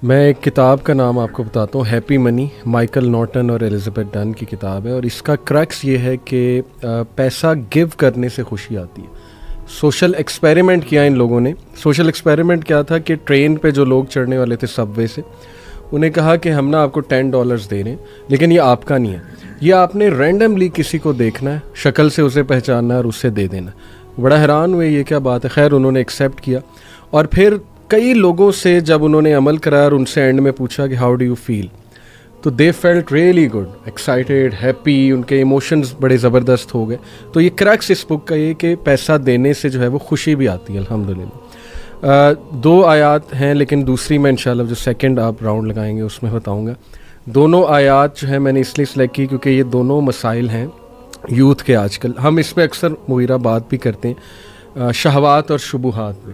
میں ایک کتاب کا نام آپ کو بتاتا ہوں، ہیپی منی، مائیکل نارٹن اور ایلزبتھ ڈن کی کتاب ہے، اور اس کا کریکس یہ ہے کہ پیسہ گیو کرنے سے خوشی آتی ہے۔ سوشل ایکسپیریمنٹ کیا ان لوگوں نے۔ سوشل ایکسپیریمنٹ کیا تھا کہ ٹرین پہ جو لوگ چڑھنے والے تھے سب وے سے، انہیں کہا کہ ہم نا آپ کو $10 دے رہے ہیں، لیکن یہ آپ کا نہیں ہے، یہ آپ نے رینڈملی کسی کو دیکھنا ہے، شکل سے اسے پہچاننا ہے اور اسے دے دینا۔ بڑا حیران ہوئے یہ کیا بات ہے، خیر انہوں نے ایکسیپٹ کیا، اور پھر کئی لوگوں سے جب انہوں نے عمل کرایا اور ان سے اینڈ میں پوچھا کہ ہاؤ ڈو یو فیل، تو they felt really good, excited, happy, ان کے ایموشنز بڑے زبردست ہو گئے۔ تو یہ کریکس اس بک کا یہ کہ پیسہ دینے سے جو ہے وہ خوشی بھی آتی ہے الحمدللہ۔ 2 آیات ہیں، لیکن دوسری میں انشاءاللہ جو سیکنڈ آپ راؤنڈ لگائیں گے اس میں بتاؤں گا۔ دونوں آیات جو ہے میں نے اس لیے سلیکٹ کی کیونکہ یہ دونوں مسائل ہیں یوتھ کے آج کل، ہم اس پہ اکثر مغیرہ بات بھی کرتے ہیں، شہوات اور شبہات پہ۔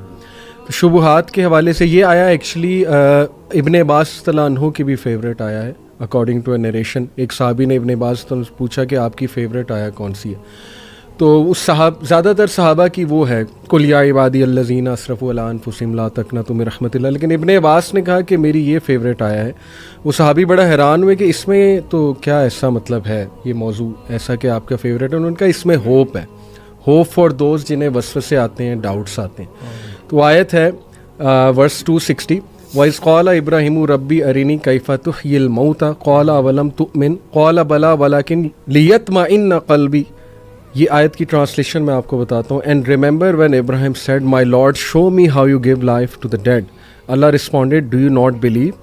شبہات کے حوالے سے یہ آیا ایکچولی ابن عباس رضی اللہ عنہ کی بھی فیوریٹ آیا ہے، اکارڈنگ ٹو اے نریشن۔ ایک صحابی نے ابن عباس سے پوچھا کہ آپ کی فیوریٹ آیا کون سی ہے، تو اس زیادہ تر صحابہ کی وہ ہے قل یا عبادی الذین اسرفوا علی انفسہم لا تقنطوا من رحمۃ اللہ، لیکن ابن عباس نے کہا کہ میری یہ فیوریٹ آیا ہے۔ وہ صحابی بڑا حیران ہوئے کہ اس میں تو کیا ایسا مطلب ہے یہ موضوع ایسا کہ آپ کا فیوریٹ ہے؟ انہوں نے کہا اس میں ہوپ ہے، ہوپ فار دوز جنہیں وسوسے آتے ہیں، ڈاؤٹس آتے ہیں۔ تو آیت ہے ورس 260، وَإِذْ قَالَ إِبْرَاهِيمُ رَبِّ أَرِنِي كَيْفَ تُحْيِي الْمَوْتَى قَالَ أَوَلَمْ تُؤْمِنْ قَالَ بَلَىٰ وَلَكِنْ لِيَطْمَئِنَّ قَلْبِي۔ یہ آیت کی ٹرانسلیشن میں آپ کو بتاتا ہوں۔ And remember when Ibrahim said my lord show me how you give life to the dead, Allah responded do you not believe,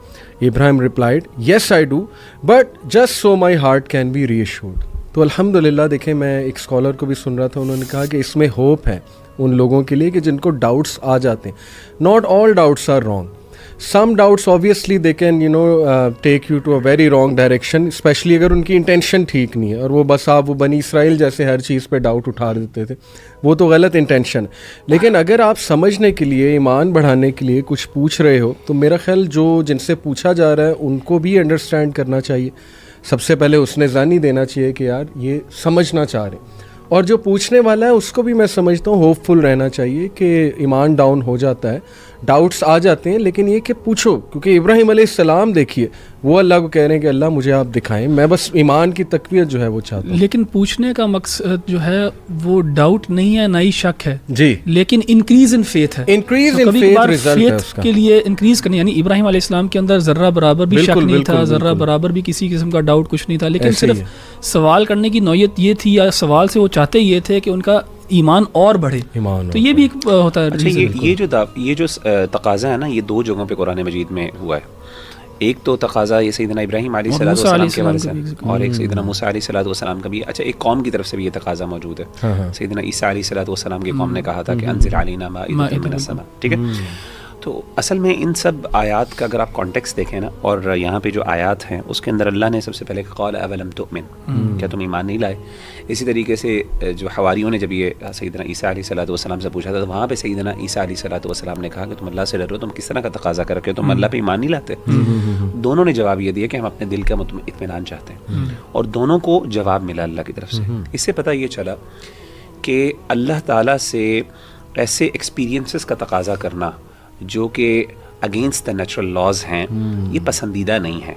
Ibrahim replied yes I do but just so my heart can be reassured. تو الحمدللہ دیکھیں، میں ایک scholar کو بھی سن رہا تھا، انہوں نے کہا کہ اس میں ہوپ ہے ان لوگوں کے لیے کہ جن کو ڈاؤٹس آ جاتے ہیں۔ Not all doubts are wrong, some doubts obviously they can take you to a very wrong direction، especially اگر ان کی انٹینشن ٹھیک نہیں ہے، اور وہ بس آپ وہ بنی اسرائیل جیسے ہر چیز پہ ڈاؤٹ اٹھا دیتے تھے، وہ تو غلط انٹینشن ہے۔ لیکن اگر آپ سمجھنے کے لیے، ایمان بڑھانے کے لیے کچھ پوچھ رہے ہو، تو میرا خیال جن سے پوچھا جا رہا ہے ان کو بھی انڈرسٹینڈ کرنا چاہیے۔ سب سے پہلے اس نے ضانی دینا چاہیے کہ یار یہ سمجھنا چاہ رہے ہیں، اور جو پوچھنے والا ہے اس کو بھی میں سمجھتا ہوں ہوپ فل رہنا چاہیے کہ ایمان ڈاؤن ہو جاتا ہے، ڈاؤٹس آ جاتے ہیں، لیکن یہ کہ پوچھو، کیونکہ ابراہیم علیہ السلام دیکھیے وہ اللہ کو کہہ رہے ہیں کہ اللہ مجھے آپ دکھائیں، میں بس ایمان کی تقویت جو ہے وہ چاہتا ہوں۔ لیکن پوچھنے کا مقصد جو ہے وہ ڈاؤٹ نہیں ہے، نہ ہی شک ہے جی، لیکن انکریز ان فیتھ ہے، انکریز ان فیتھ ریزلٹ ہے اس کا۔ کے لیے انکریز کرنے، یعنی ابراہیم علیہ السلام کے اندر ذرہ برابر بھی شک نہیں تھا، ذرہ برابر بھی کسی قسم کا ڈاؤٹ کچھ نہیں تھا، لیکن صرف سوال کرنے کی نوعیت یہ تھی، یا سوال سے وہ چاہتے یہ تھے کہ ان کا ایمان اور بڑھے، تو یہ بھی ایک ہوتا ہے۔ اچھا، یہ جو تقاضا ہے نا، یہ 2 جگہوں پہ قرآن مجید میں ہوا ہے۔ ایک تو تقاضا یہ سیدنا ابراہیم علیہ السلام کے بارے سے، اور ایک سیدنا موسیٰ علیہ السلام کا بھی۔ اچھا، ایک قوم کی طرف سے بھی یہ تقاضا موجود ہے، سیدنا عیسیٰ علیہ السلام کی قوم نے کہا تھا کہ انزل علینا مائدۃ من السماء، ٹھیک ہے۔ تو اصل میں ان سب آیات کا اگر آپ کانٹیکس دیکھیں نا، اور یہاں پہ جو آیات ہیں اس کے اندر اللہ نے سب سے پہلے قال اولم تؤمن، کیا تم ایمان نہیں لائے؟ اسی طریقے سے جو حواریوں نے جب یہ سیدنا عیسیٰ علیہ السلام سے پوچھا تھا، تو وہاں پہ سیدنا عیسیٰ علیہ السلام نے کہا کہ تم اللہ سے ڈرو، تم کس طرح کا تقاضا کر کے تم اللہ پہ ایمان نہیں لاتے؟ دونوں نے جواب یہ دیا کہ ہم اپنے دل کا اطمینان چاہتے ہیں، اور دونوں کو جواب ملا اللہ کی طرف سے۔ اس سے پتہ یہ چلا کہ اللہ تعالیٰ سے ایسے ایکسپیرینسز کا تقاضا کرنا جو کہ اگینسٹ دا نیچرل لاز ہیں، یہ پسندیدہ نہیں ہے،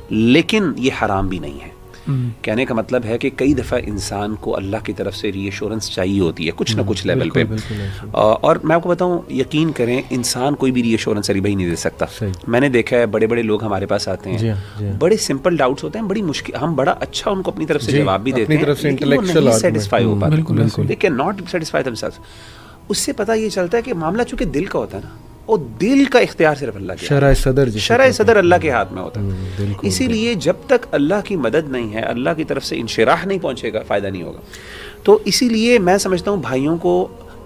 لیکن یہ حرام بھی نہیں ہے۔ کہنے کا مطلب ہے کہ کئی دفعہ انسان کو اللہ کی طرف سے ری ایشورنس چاہیے ہوتی ہے کچھ نہ کچھ لیول پہ، اور میں آپ کو بتاؤں، یقین کریں انسان کوئی بھی ری ایشورنس علی بھائی نہیں دے سکتا۔ میں نے دیکھا ہے بڑے بڑے لوگ ہمارے پاس آتے ہیں، بڑے سمپل ڈاؤٹس ہوتے ہیں، بڑی مشکل، ہم بڑا اچھا ان کو اپنی طرف سے جواب بھی دیتے ہیں، سیٹسفائی ہو پاتے، they can not satisfy them self. اس سے پتہ یہ چلتا ہے کہ معاملہ چونکہ دل کا ہوتا ہے نا، اور دل کا اختیار صرف اللہ کے، شرع صدر اللہ کے ہاتھ میں ہوتا ہے۔ اسی لیے جب تک اللہ کی مدد نہیں ہے، اللہ کی طرف سے انشراح نہیں پہنچے گا، فائدہ نہیں ہوگا۔ تو اسی لیے میں سمجھتا ہوں بھائیوں کو،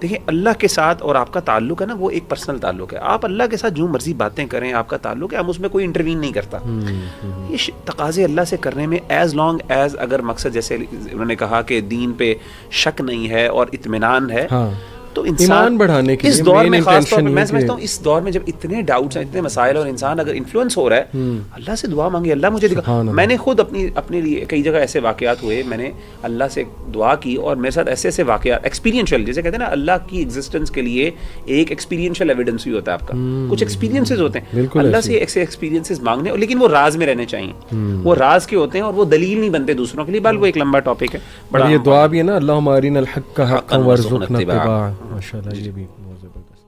دیکھیں اللہ کے ساتھ اور آپ کا تعلق ہے نا، وہ ایک پرسنل تعلق ہے، آپ اللہ کے ساتھ جو مرضی باتیں کریں، آپ کا تعلق ہے، ہم اس میں کوئی انٹروین نہیں کرتا۔ یہ تقاضے اللہ سے کرنے میں ایز لانگ ایز اگر مقصد جیسے انہوں نے کہا کہ دین پہ شک نہیں ہے اور اطمینان ہے، تو ایمان بڑھانے کے اس دور میں خاص طور پہ میں سمجھتا ہوں اس دور میں جب اتنے ڈاؤٹس ہیں اتنے مسائل اور انسان اگر انفلوئنس ہو رہا ہے اللہ سے دعا مانگے اللہ مجھے دکھا. میں نے خود اپنے لیے کئی جگہ ایسے واقعات ہوئے میں نے اللہ سے دعا کی اور میرے ساتھ ایسے ایسے واقعات ایکسپیرینشیل جیسے کہتے ہیں نا اللہ کی ایگزسٹنس کے لیے ایک ایکسپیرینشیل ایویڈنس بھی ہوتا ہے آپ کا کچھ ایکسپیرینسز ہوتے ہیں اللہ سے ایسے ایکسپیرینسز مانگنے لیکن وہ راز میں رہنے چاہیے وہ راز کے ہوتے ہیں اور وہ دلیل نہیں بنتے دوسروں کے لیے بل وہ ایک لمبا ٹاپک ہے بڑا یہ دعا بھی ہے نا اللہم ارنا الحق حقا وارزقنا اتباعہ ماشاءاللہ یہ بھی بہت زبردست.